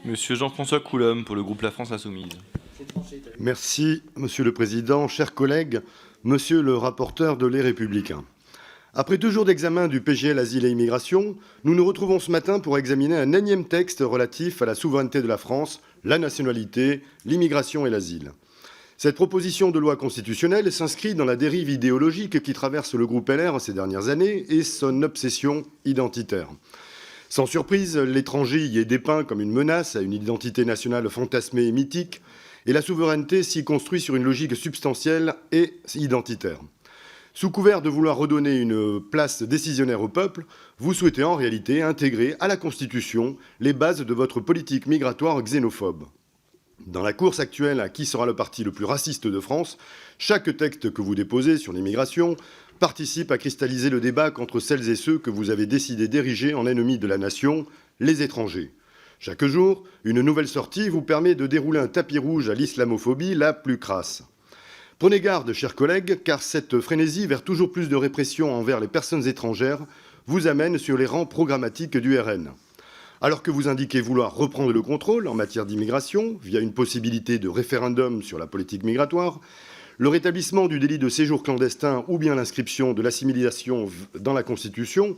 Monsieur Jean-François Coulombe pour le groupe La France Insoumise. Merci, Monsieur le Président. Chers collègues, Monsieur le rapporteur de Les Républicains. Après 2 jours d'examen du PGL Asile et Immigration, nous nous retrouvons ce matin pour examiner un énième texte relatif à la souveraineté de la France, la nationalité, l'immigration et l'asile. Cette proposition de loi constitutionnelle s'inscrit dans la dérive idéologique qui traverse le groupe LR ces dernières années et son obsession identitaire. Sans surprise, l'étranger y est dépeint comme une menace à une identité nationale fantasmée et mythique, et la souveraineté s'y construit sur une logique substantielle et identitaire. Sous couvert de vouloir redonner une place décisionnaire au peuple, vous souhaitez en réalité intégrer à la Constitution les bases de votre politique migratoire xénophobe. Dans la course actuelle à qui sera le parti le plus raciste de France, chaque texte que vous déposez sur l'immigration participe à cristalliser le débat contre celles et ceux que vous avez décidé d'ériger en ennemis de la nation, les étrangers. Chaque jour, une nouvelle sortie vous permet de dérouler un tapis rouge à l'islamophobie la plus crasse. Prenez garde, chers collègues, car cette frénésie vers toujours plus de répression envers les personnes étrangères vous amène sur les rangs programmatiques du RN. Alors que vous indiquez vouloir reprendre le contrôle en matière d'immigration, via une possibilité de référendum sur la politique migratoire, le rétablissement du délit de séjour clandestin ou bien l'inscription de l'assimilation dans la Constitution,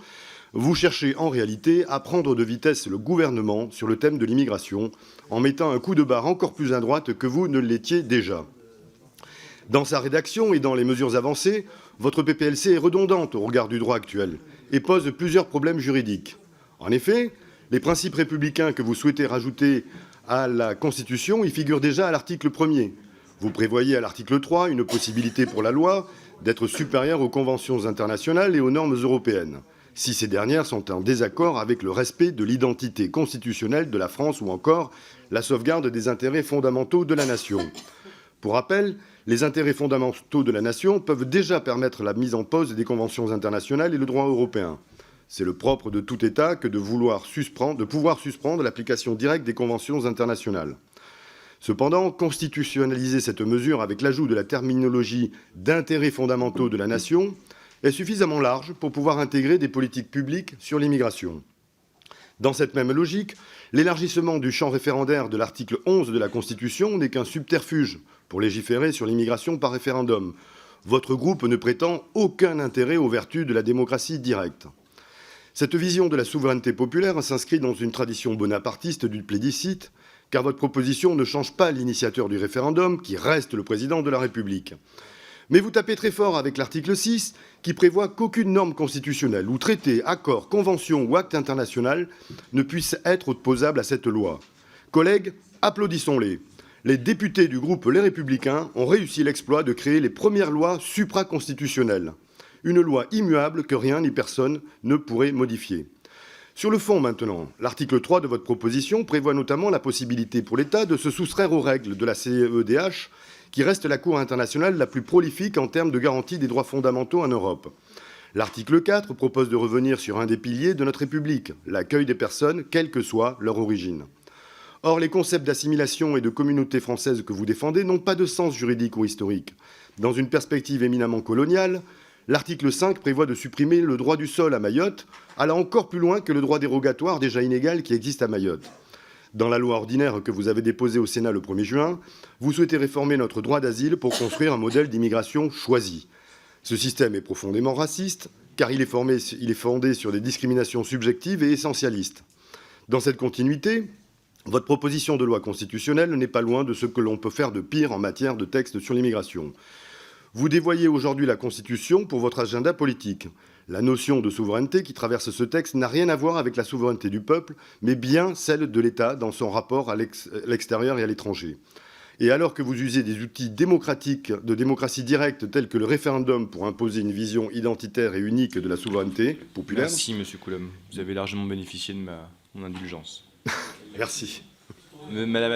vous cherchez en réalité à prendre de vitesse le gouvernement sur le thème de l'immigration, en mettant un coup de barre encore plus à droite que vous ne l'étiez déjà. Dans sa rédaction et dans les mesures avancées, votre PPLC est redondante au regard du droit actuel et pose plusieurs problèmes juridiques. En effet, les principes républicains que vous souhaitez rajouter à la Constitution y figurent déjà à l'article 1er. Vous prévoyez à l'article 3 une possibilité pour la loi d'être supérieure aux conventions internationales et aux normes européennes, si ces dernières sont en désaccord avec le respect de l'identité constitutionnelle de la France ou encore la sauvegarde des intérêts fondamentaux de la nation. Pour rappel, les intérêts fondamentaux de la nation peuvent déjà permettre la mise en pause des conventions internationales et le droit européen. C'est le propre de tout État que de pouvoir suspendre l'application directe des conventions internationales. Cependant, constitutionnaliser cette mesure avec l'ajout de la terminologie d'intérêts fondamentaux de la nation est suffisamment large pour pouvoir intégrer des politiques publiques sur l'immigration. Dans cette même logique, l'élargissement du champ référendaire de l'article 11 de la Constitution n'est qu'un subterfuge pour légiférer sur l'immigration par référendum. Votre groupe ne prétend aucun intérêt aux vertus de la démocratie directe. Cette vision de la souveraineté populaire s'inscrit dans une tradition bonapartiste du plébiscite, car votre proposition ne change pas l'initiateur du référendum, qui reste le président de la République. Mais vous tapez très fort avec l'article 6, qui prévoit qu'aucune norme constitutionnelle ou traité, accord, convention ou acte international ne puisse être opposable à cette loi. Collègues, applaudissons-les. Les députés du groupe Les Républicains ont réussi l'exploit de créer les premières lois supraconstitutionnelles. Une loi immuable que rien ni personne ne pourrait modifier. Sur le fond maintenant, l'article 3 de votre proposition prévoit notamment la possibilité pour l'État de se soustraire aux règles de la CEDH, qui reste la Cour internationale la plus prolifique en termes de garantie des droits fondamentaux en Europe. L'article 4 propose de revenir sur un des piliers de notre République, l'accueil des personnes, quelle que soit leur origine. Or, les concepts d'assimilation et de communauté française que vous défendez n'ont pas de sens juridique ou historique. Dans une perspective éminemment coloniale, l'article 5 prévoit de supprimer le droit du sol à Mayotte, allant encore plus loin que le droit dérogatoire déjà inégal qui existe à Mayotte. Dans la loi ordinaire que vous avez déposée au Sénat le 1er juin, vous souhaitez réformer notre droit d'asile pour construire un modèle d'immigration choisi. Ce système est profondément raciste, car il est fondé sur des discriminations subjectives et essentialistes. Dans cette continuité, votre proposition de loi constitutionnelle n'est pas loin de ce que l'on peut faire de pire en matière de texte sur l'immigration. Vous dévoyez aujourd'hui la Constitution pour votre agenda politique. La notion de souveraineté qui traverse ce texte n'a rien à voir avec la souveraineté du peuple, mais bien celle de l'État dans son rapport à l'extérieur et à l'étranger. Et alors que vous usez des outils démocratiques de démocratie directe tels que le référendum pour imposer une vision identitaire et unique de la souveraineté populaire... Merci, Monsieur Coulombe. Vous avez largement bénéficié de mon indulgence. Merci. Madame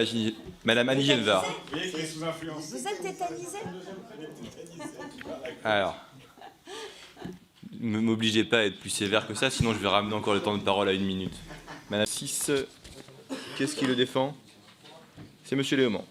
Annie Genevard. Vous êtes tétanisé? Alors, ne m'obligez pas à être plus sévère que ça, sinon je vais ramener encore le temps de parole à 1 minute. Madame 6, qu'est-ce qui le défend? C'est Monsieur Léaumont.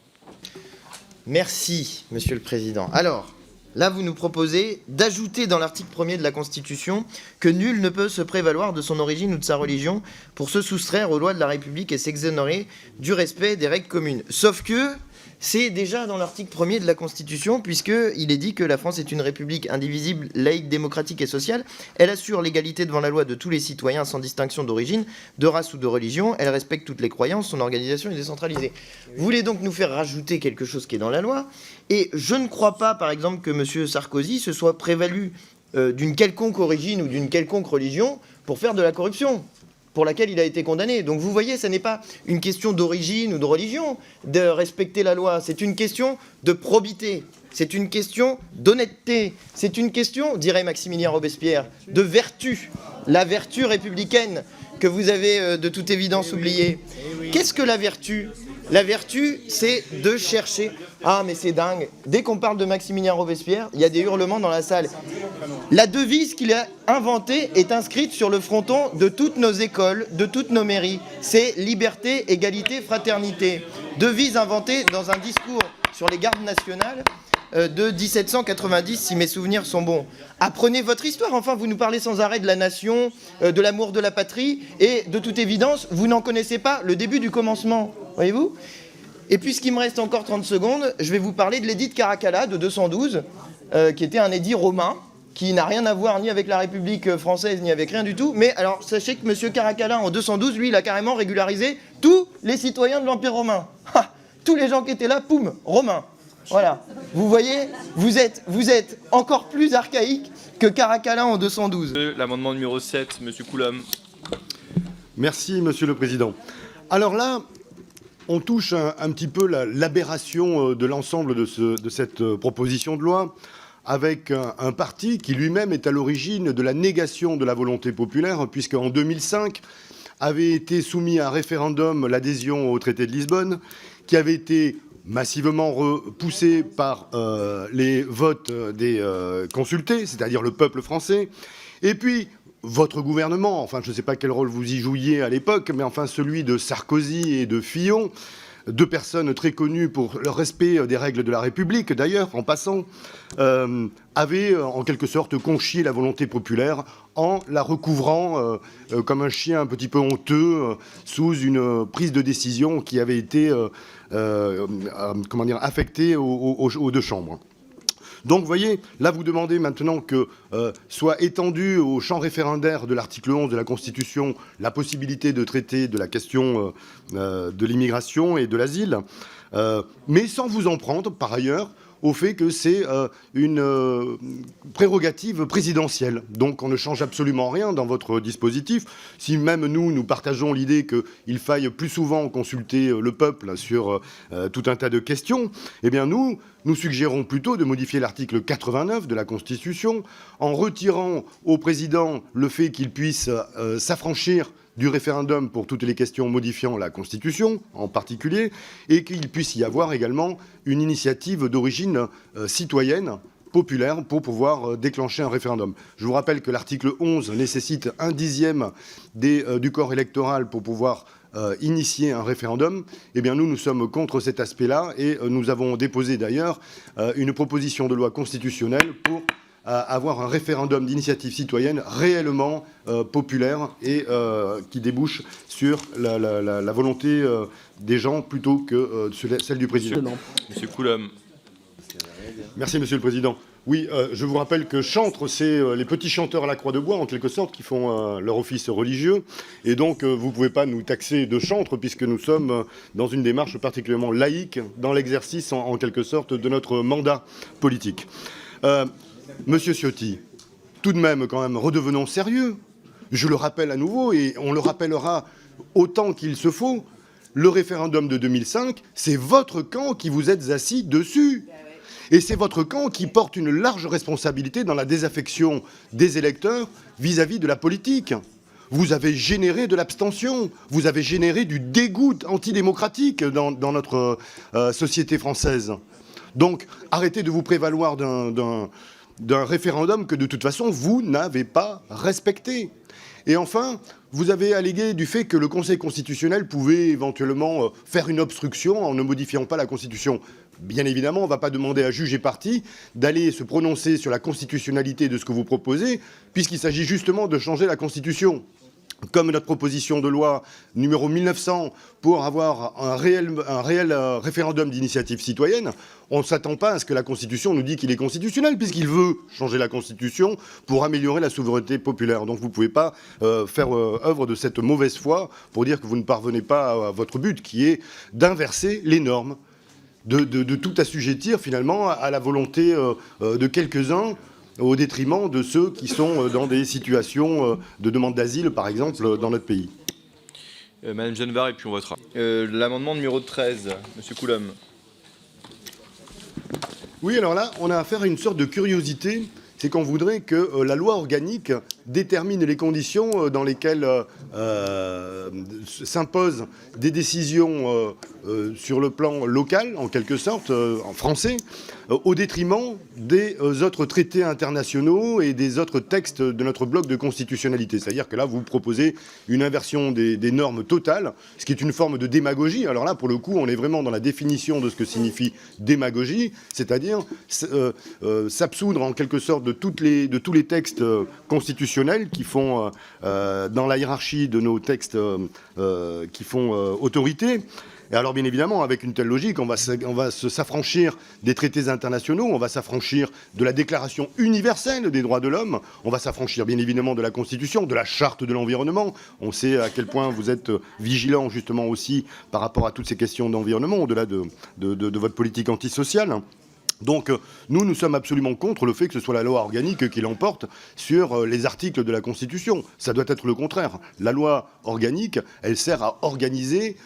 Merci, Monsieur le Président. Alors, Là, vous nous proposez d'ajouter dans l'article 1er de la Constitution que nul ne peut se prévaloir de son origine ou de sa religion pour se soustraire aux lois de la République et s'exonérer du respect des règles communes. Sauf que c'est déjà dans l'article 1er de la Constitution, puisqu'il est dit que la France est une république indivisible, laïque, démocratique et sociale. Elle assure l'égalité devant la loi de tous les citoyens sans distinction d'origine, de race ou de religion. Elle respecte toutes les croyances, son organisation est décentralisée. Vous voulez donc nous faire rajouter quelque chose qui est dans la loi. Et je ne crois pas, par exemple, que M. Sarkozy se soit prévalu d'une quelconque origine ou d'une quelconque religion pour faire de la corruption, pour laquelle il a été condamné. Donc vous voyez, ce n'est pas une question d'origine ou de religion de respecter la loi, c'est une question de probité, c'est une question d'honnêteté, c'est une question, dirait Maximilien Robespierre, de vertu, la vertu républicaine que vous avez de toute évidence oubliée. Qu'est-ce que la vertu ? La vertu, c'est de chercher... Ah, mais c'est dingue. Dès qu'on parle de Maximilien Robespierre, il y a des hurlements dans la salle. La devise qu'il a inventée est inscrite sur le fronton de toutes nos écoles, de toutes nos mairies. C'est liberté, égalité, fraternité. Devise inventée dans un discours sur les gardes nationales de 1790, si mes souvenirs sont bons. Apprenez votre histoire, enfin, vous nous parlez sans arrêt de la nation, de l'amour de la patrie, et de toute évidence, vous n'en connaissez pas le début du commencement, voyez-vous ? Et puisqu'il me reste encore 30 secondes, je vais vous parler de l'édit de Caracalla de 212, qui était un édit romain, qui n'a rien à voir ni avec la République française, ni avec rien du tout. Mais alors, sachez que M. Caracalla, en 212, lui, il a carrément régularisé tous les citoyens de l'Empire romain. Ha, tous les gens qui étaient là, poum, romains. Voilà. Vous voyez, vous êtes encore plus archaïque que Caracalla en 212. L'amendement numéro 7, M. Coulombe. Merci, Monsieur le Président. Alors là, on touche un petit peu l'aberration de l'ensemble de cette proposition de loi, avec un parti qui lui-même est à l'origine de la négation de la volonté populaire, puisqu'en 2005 avait été soumis à un référendum l'adhésion au traité de Lisbonne, qui avait été massivement repoussé par les votes des consultés, c'est-à-dire le peuple français, et puis votre gouvernement, enfin je ne sais pas quel rôle vous y jouiez à l'époque, mais enfin celui de Sarkozy et de Fillon, deux personnes très connues pour leur respect des règles de la République, d'ailleurs, en passant, avaient en quelque sorte conchié la volonté populaire en la recouvrant comme un chien un petit peu honteux sous une prise de décision qui avait été affectée aux deux chambres. Donc, vous voyez, là, vous demandez maintenant que soit étendue au champ référendaire de l'article 11 de la Constitution la possibilité de traiter de la question de l'immigration et de l'asile, mais sans vous en prendre, par ailleurs, au fait que c'est une prérogative présidentielle. Donc on ne change absolument rien dans votre dispositif. Si même nous partageons l'idée qu'il faille plus souvent consulter le peuple sur tout un tas de questions, eh bien nous suggérons plutôt de modifier l'article 89 de la Constitution en retirant au président le fait qu'il puisse s'affranchir du référendum pour toutes les questions modifiant la Constitution, en particulier, et qu'il puisse y avoir également une initiative d'origine citoyenne, populaire, pour pouvoir déclencher un référendum. Je vous rappelle que l'article 11 nécessite 1/10 du corps électoral pour pouvoir initier un référendum. Eh bien, nous sommes contre cet aspect-là, et nous avons déposé d'ailleurs une proposition de loi constitutionnelle pour avoir un référendum d'initiative citoyenne réellement populaire et qui débouche sur la volonté des gens plutôt que celle du président. Monsieur Coulombe. Merci, Monsieur le Président. Oui, je vous rappelle que chantre, c'est les petits chanteurs à la croix de bois, en quelque sorte, qui font leur office religieux. Et donc, vous ne pouvez pas nous taxer de chantre, puisque nous sommes dans une démarche particulièrement laïque dans l'exercice, en quelque sorte, de notre mandat politique. Monsieur Ciotti, tout de même, quand même, redevenons sérieux. Je le rappelle à nouveau, et on le rappellera autant qu'il se faut, le référendum de 2005, c'est votre camp qui vous êtes assis dessus. Et c'est votre camp qui porte une large responsabilité dans la désaffection des électeurs vis-à-vis de la politique. Vous avez généré de l'abstention, vous avez généré du dégoût antidémocratique dans notre société française. Donc, arrêtez de vous prévaloir d'un référendum que, de toute façon, vous n'avez pas respecté. Et enfin, vous avez allégué du fait que le Conseil constitutionnel pouvait éventuellement faire une obstruction en ne modifiant pas la Constitution. Bien évidemment, on ne va pas demander à juge et partie d'aller se prononcer sur la constitutionnalité de ce que vous proposez, puisqu'il s'agit justement de changer la Constitution. Comme notre proposition de loi numéro 1900 pour avoir un réel référendum d'initiative citoyenne, on ne s'attend pas à ce que la Constitution nous dise qu'il est constitutionnel, puisqu'il veut changer la Constitution pour améliorer la souveraineté populaire. Donc vous ne pouvez pas faire œuvre de cette mauvaise foi pour dire que vous ne parvenez pas à votre but, qui est d'inverser les normes, de tout assujettir finalement à la volonté de quelques-uns, au détriment de ceux qui sont dans des situations de demande d'asile, par exemple, dans notre pays. Madame Genevard, et puis on votera. L'amendement numéro 13, Monsieur Coulombe. Oui, alors là, on a affaire à une sorte de curiosité. C'est qu'on voudrait que la loi organique détermine les conditions dans lesquelles s'imposent des décisions sur le plan local, en quelque sorte, en français, au détriment des autres traités internationaux et des autres textes de notre bloc de constitutionnalité. C'est-à-dire que là, vous proposez une inversion des normes totales, ce qui est une forme de démagogie. Alors là, pour le coup, on est vraiment dans la définition de ce que signifie démagogie, c'est-à-dire s'absoudre en quelque sorte de tous les textes constitutionnels qui font, dans la hiérarchie de nos textes qui font autorité. Et alors, bien évidemment, avec une telle logique, on va s'affranchir des traités internationaux, on va s'affranchir de la Déclaration universelle des droits de l'homme, on va s'affranchir, bien évidemment, de la Constitution, de la Charte de l'environnement. On sait à quel point vous êtes vigilant, justement, aussi, par rapport à toutes ces questions d'environnement, au-delà de votre politique antisociale. Donc, nous sommes absolument contre le fait que ce soit la loi organique qui l'emporte sur les articles de la Constitution. Ça doit être le contraire. La loi organique, elle sert à organiser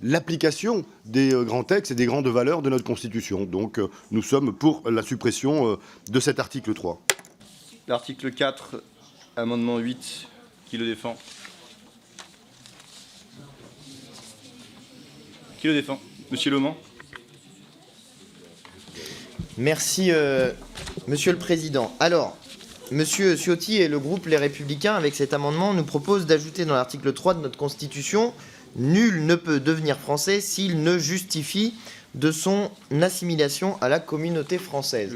l'application des grands textes et des grandes valeurs de notre Constitution. Donc, nous sommes pour la suppression de cet article 3. L'article 4, amendement 8, qui le défend? Qui le défend? Monsieur Leman. Merci, Monsieur le Président. Alors, Monsieur Ciotti et le groupe Les Républicains, avec cet amendement, nous proposent d'ajouter dans l'article 3 de notre Constitution « Nul ne peut devenir français s'il ne justifie de son assimilation à la communauté française ».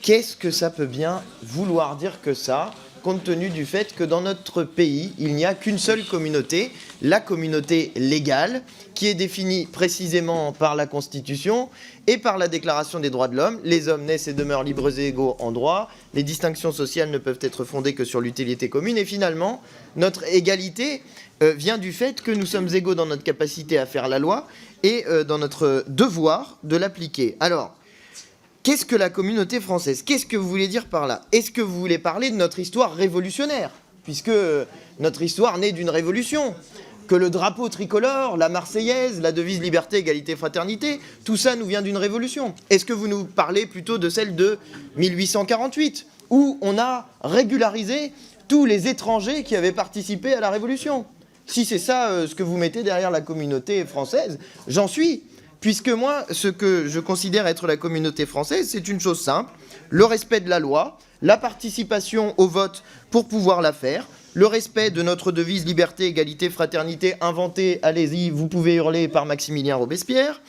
Qu'est-ce que ça peut bien vouloir dire que ça, compte tenu du fait que dans notre pays, il n'y a qu'une seule communauté, la communauté légale, qui est définie précisément par la Constitution et par la Déclaration des droits de l'homme. Les hommes naissent et demeurent libres et égaux en droit. Les distinctions sociales ne peuvent être fondées que sur l'utilité commune. Et finalement, notre égalité vient du fait que nous sommes égaux dans notre capacité à faire la loi et dans notre devoir de l'appliquer. Alors, qu'est-ce que la communauté française? Qu'est-ce que vous voulez dire par là? Est-ce que vous voulez parler de notre histoire révolutionnaire? Puisque notre histoire naît d'une révolution. Que le drapeau tricolore, la Marseillaise, la devise liberté, égalité, fraternité, tout ça nous vient d'une révolution. Est-ce que vous nous parlez plutôt de celle de 1848, où on a régularisé tous les étrangers qui avaient participé à la révolution? Si c'est ça ce que vous mettez derrière la communauté française, j'en suis. Puisque moi, ce que je considère être la communauté française, c'est une chose simple, le respect de la loi, la participation au vote pour pouvoir la faire, le respect de notre devise liberté, égalité, fraternité, inventée, allez-y, vous pouvez hurler, par Maximilien Robespierre,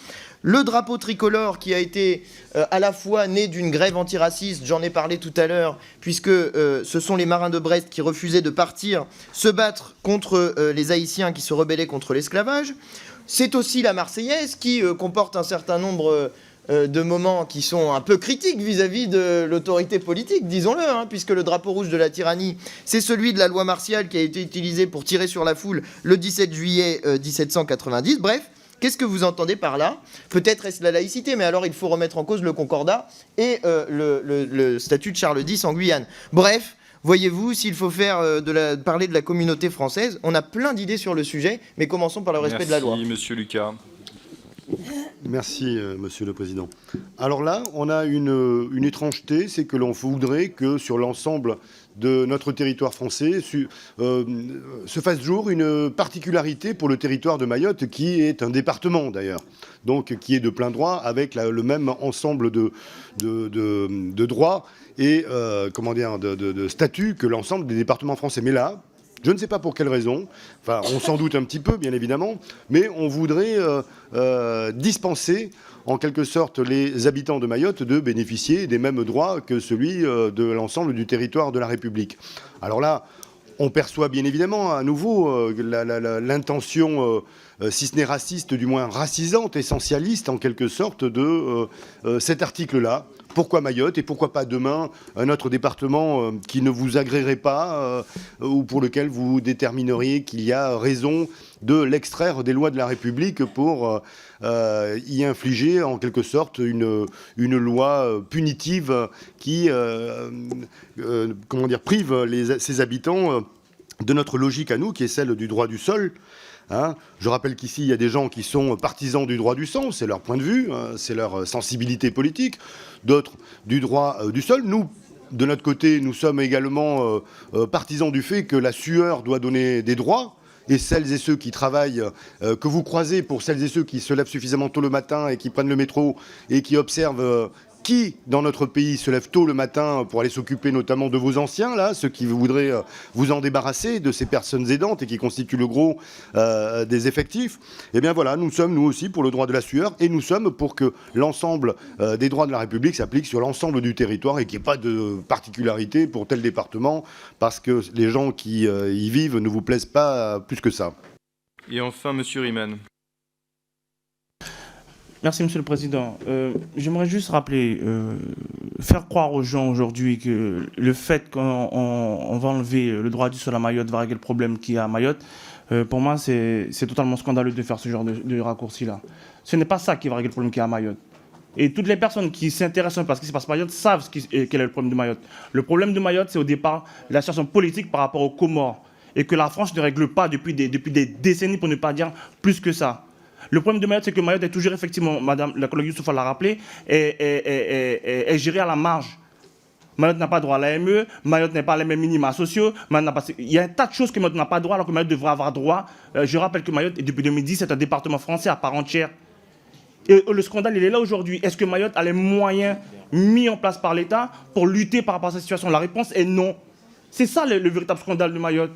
le drapeau tricolore qui a été à la fois né d'une grève antiraciste, j'en ai parlé tout à l'heure, puisque ce sont les marins de Brest qui refusaient de partir se battre contre les Haïtiens qui se rebellaient contre l'esclavage. C'est aussi la Marseillaise qui comporte un certain nombre de moments qui sont un peu critiques vis-à-vis de l'autorité politique, disons-le, hein, puisque le drapeau rouge de la tyrannie, c'est celui de la loi martiale qui a été utilisé pour tirer sur la foule le 17 juillet 1790. Bref, qu'est-ce que vous entendez par là? Peut-être est-ce la laïcité, mais alors il faut remettre en cause le Concordat et le statut de Charles X en Guyane. Bref, voyez-vous, s'il faut parler de la communauté française, on a plein d'idées sur le sujet, mais commençons par le respect de la loi. Merci, Monsieur Lucas. Merci, Monsieur le Président. Alors là, on a une étrangeté, c'est que l'on voudrait que sur l'ensemble de notre territoire français se fasse jour une particularité pour le territoire de Mayotte, qui est un département d'ailleurs, donc qui est de plein droit avec le même ensemble de droits et de statuts que l'ensemble des départements français. Mais là, Je ne sais pas pour quelle raison, enfin on s'en doute un petit peu bien évidemment, mais on voudrait dispenser en quelque sorte les habitants de Mayotte de bénéficier des mêmes droits que celui de l'ensemble du territoire de la République. Alors là, on perçoit bien évidemment à nouveau l'intention, si ce n'est raciste, du moins racisante, essentialiste en quelque sorte de cet article-là. Pourquoi Mayotte et pourquoi pas demain un autre département qui ne vous agréerait pas ou pour lequel vous détermineriez qu'il y a raison de l'extraire des lois de la République pour y infliger en quelque sorte une loi punitive qui prive ses habitants de notre logique à nous, qui est celle du droit du sol. Hein, je rappelle qu'ici, il y a des gens qui sont partisans du droit du sang, c'est leur point de vue, c'est leur sensibilité politique, d'autres du droit du sol. Nous, de notre côté, nous sommes également partisans du fait que la sueur doit donner des droits, et celles et ceux qui travaillent, que vous croisez, pour celles et ceux qui se lèvent suffisamment tôt le matin et qui prennent le métro et qui observent qui, dans notre pays, se lève tôt le matin pour aller s'occuper notamment de vos anciens, là, ceux qui voudraient vous en débarrasser, de ces personnes aidantes et qui constituent le gros des effectifs. Eh bien voilà, nous sommes, nous aussi, pour le droit de la sueur, et nous sommes pour que l'ensemble des droits de la République s'appliquent sur l'ensemble du territoire et qu'il n'y ait pas de particularité pour tel département, parce que les gens qui y vivent ne vous plaisent pas plus que ça. Et enfin, Monsieur Riemann. Merci, Monsieur le Président. J'aimerais juste rappeler, faire croire aux gens aujourd'hui que le fait qu'on va enlever le droit du sol à Mayotte va régler le problème qu'il y a à Mayotte, pour moi, c'est totalement scandaleux de faire ce genre de raccourci-là. Ce n'est pas ça qui va régler le problème qu'il y a à Mayotte. Et toutes les personnes qui s'intéressent par ce qui se passe à Mayotte savent quel est le problème de Mayotte. Le problème de Mayotte, c'est au départ la situation politique par rapport aux Comores, et que la France ne règle pas depuis des décennies, pour ne pas dire plus que ça. Le problème de Mayotte, c'est que Mayotte est toujours, effectivement, Madame la collègue Youssoufa l'a rappelé, est gérée à la marge. Mayotte n'a pas droit à l'AME, Mayotte n'a pas les mêmes minima sociaux, il y a un tas de choses que Mayotte n'a pas droit, alors que Mayotte devrait avoir droit. Je rappelle que Mayotte, depuis 2010, c'est un département français à part entière. Et le scandale, il est là aujourd'hui. Est-ce que Mayotte a les moyens mis en place par l'État pour lutter par rapport à cette situation? La réponse est non. C'est ça le véritable scandale de Mayotte.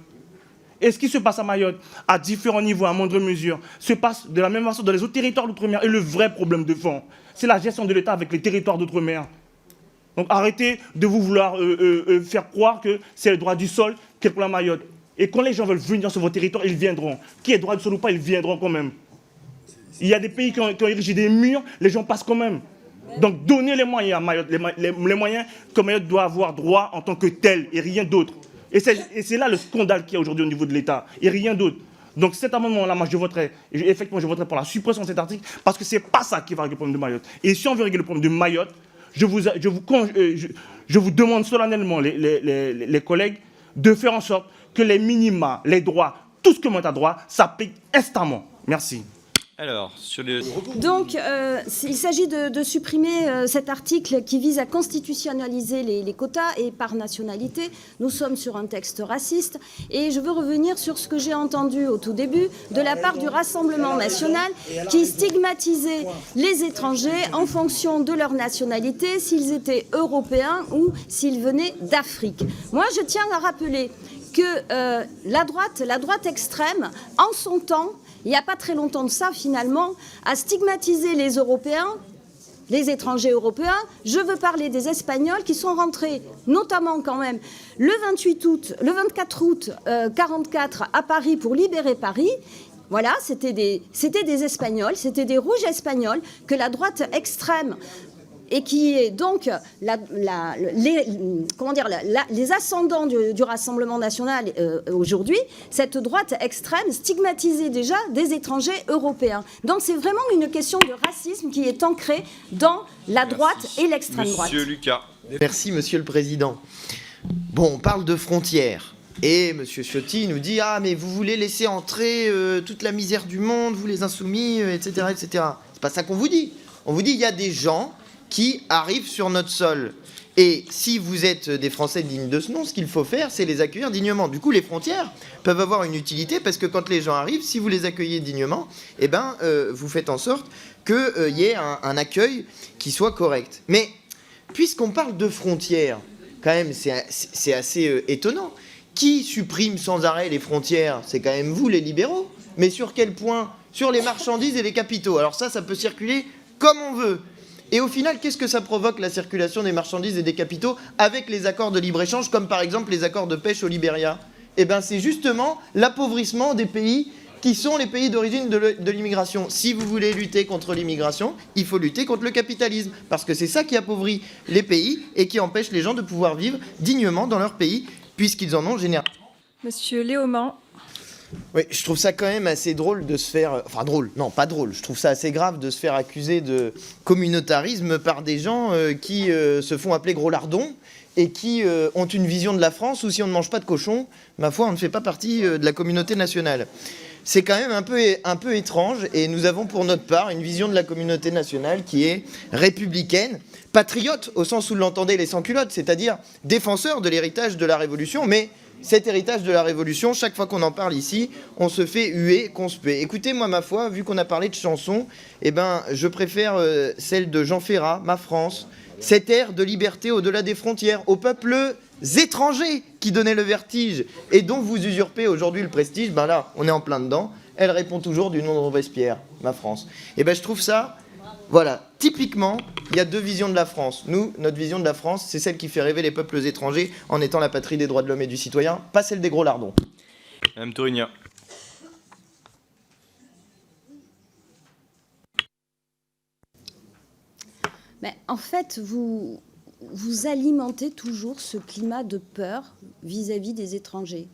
Et ce qui se passe à Mayotte, à différents niveaux, à moindre mesure, se passe de la même façon dans les autres territoires d'outre-mer. Et le vrai problème de fond, c'est la gestion de l'État avec les territoires d'outre-mer. Donc arrêtez de vous vouloir faire croire que c'est le droit du sol qui est pour la Mayotte. Et quand les gens veulent venir sur votre territoire, ils viendront. Qu'il y ait droit du sol ou pas, ils viendront quand même. Il y a des pays qui ont érigé des murs, les gens passent quand même. Donc donnez les moyens à Mayotte, les moyens que Mayotte doit avoir droit en tant que tel, et rien d'autre. Et c'est là le scandale qu'il y a aujourd'hui au niveau de l'État, et rien d'autre. Donc cet amendement-là, moi je voterai pour la suppression de cet article, parce que c'est pas ça qui va régler le problème de Mayotte. Et si on veut régler le problème de Mayotte, je vous demande solennellement, les collègues, de faire en sorte que les minima, les droits, tout ce que Mayotte a droit, s'applique instamment. Merci. Alors, sur les... Donc, il s'agit de supprimer cet article qui vise à constitutionnaliser les quotas et par nationalité. Nous sommes sur un texte raciste et je veux revenir sur ce que j'ai entendu au tout début de la part du Rassemblement national qui stigmatisait les étrangers en fonction de leur nationalité, s'ils étaient européens ou s'ils venaient d'Afrique. Moi, je tiens à rappeler que la droite extrême, en son temps, il n'y a pas très longtemps de ça, finalement, a stigmatisé les Européens, les étrangers européens. Je veux parler des Espagnols qui sont rentrés, notamment quand même, le 24 août 1944 à Paris pour libérer Paris. Voilà, c'était des Espagnols, c'était des rouges espagnols que la droite extrême et qui est donc les ascendants du Rassemblement national aujourd'hui, cette droite extrême stigmatisait déjà des étrangers européens. Donc c'est vraiment une question de racisme qui est ancrée dans la droite et l'extrême droite. Monsieur Lucas. Merci, Monsieur le Président. Bon, on parle de frontières. Et M. Ciotti nous dit « Ah, mais vous voulez laisser entrer toute la misère du monde, vous les insoumis, etc. etc. » C'est pas ça qu'on vous dit. On vous dit « Il y a des gens qui arrivent sur notre sol. Et si vous êtes des Français dignes de ce nom, ce qu'il faut faire, c'est les accueillir dignement. Du coup, les frontières peuvent avoir une utilité parce que quand les gens arrivent, si vous les accueillez dignement, eh ben, vous faites en sorte qu'il y ait un accueil qui soit correct. Mais puisqu'on parle de frontières, quand même, c'est assez étonnant. qui supprime sans arrêt les frontières? C'est quand même vous, les libéraux. Mais sur quel point? Sur les marchandises et les capitaux. Alors ça peut circuler comme on veut. Et au final, qu'est-ce que ça provoque, la circulation des marchandises et des capitaux avec les accords de libre-échange, comme par exemple les accords de pêche au Libéria? Eh bien, c'est justement l'appauvrissement des pays qui sont les pays d'origine de l'immigration. Si vous voulez lutter contre l'immigration, il faut lutter contre le capitalisme, parce que c'est ça qui appauvrit les pays et qui empêche les gens de pouvoir vivre dignement dans leur pays, puisqu'ils en ont généralement. Monsieur Léaumont. Oui, je trouve ça quand même assez drôle de se faire... Enfin drôle, non pas drôle, je trouve ça assez grave de se faire accuser de communautarisme par des gens qui se font appeler gros lardons et qui ont une vision de la France où si on ne mange pas de cochon, ma foi, on ne fait pas partie de la communauté nationale. C'est quand même un peu étrange et nous avons pour notre part une vision de la communauté nationale qui est républicaine, patriote au sens où l'entendaient les sans-culottes, c'est-à-dire défenseur de l'héritage de la Révolution, mais cet héritage de la Révolution, chaque fois qu'on en parle ici, on se fait huer, conspuer. Écoutez, moi, ma foi, vu qu'on a parlé de chansons, eh ben, je préfère celle de Jean Ferrat, Ma France, cette ère de liberté au-delà des frontières, aux peuples étrangers qui donnaient le vertige et dont vous usurpez aujourd'hui le prestige. Ben là, on est en plein dedans. Elle répond toujours du nom de Robespierre, Ma France. Eh ben, je trouve ça... Voilà, typiquement, il y a deux visions de la France. Nous, notre vision de la France, c'est celle qui fait rêver les peuples étrangers en étant la patrie des droits de l'homme et du citoyen, pas celle des gros lardons. Madame Torigna. Mais en fait, vous alimentez toujours ce climat de peur vis-à-vis des étrangers.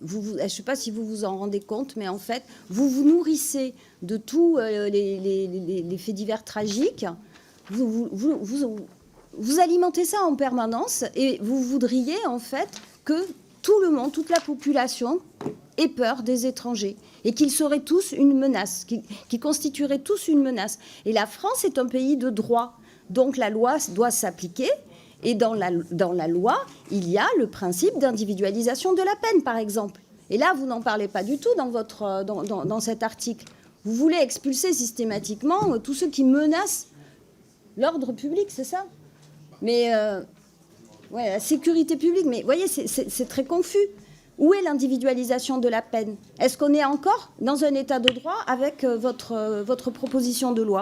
Je ne sais pas si vous vous en rendez compte, mais en fait, vous vous nourrissez de tous les faits divers tragiques. Vous alimentez ça en permanence et vous voudriez en fait que tout le monde, toute la population ait peur des étrangers et qu'ils seraient tous une menace, qu'ils constitueraient tous une menace. Et la France est un pays de droit, donc la loi doit s'appliquer. Et dans la loi, il y a le principe d'individualisation de la peine, par exemple. Et là, vous n'en parlez pas du tout dans cet article. Vous voulez expulser systématiquement tous ceux qui menacent l'ordre public, c'est ça? Mais ouais, la sécurité publique, mais vous voyez, c'est très confus. Où est l'individualisation de la peine? Est-ce qu'on est encore dans un état de droit avec votre proposition de loi?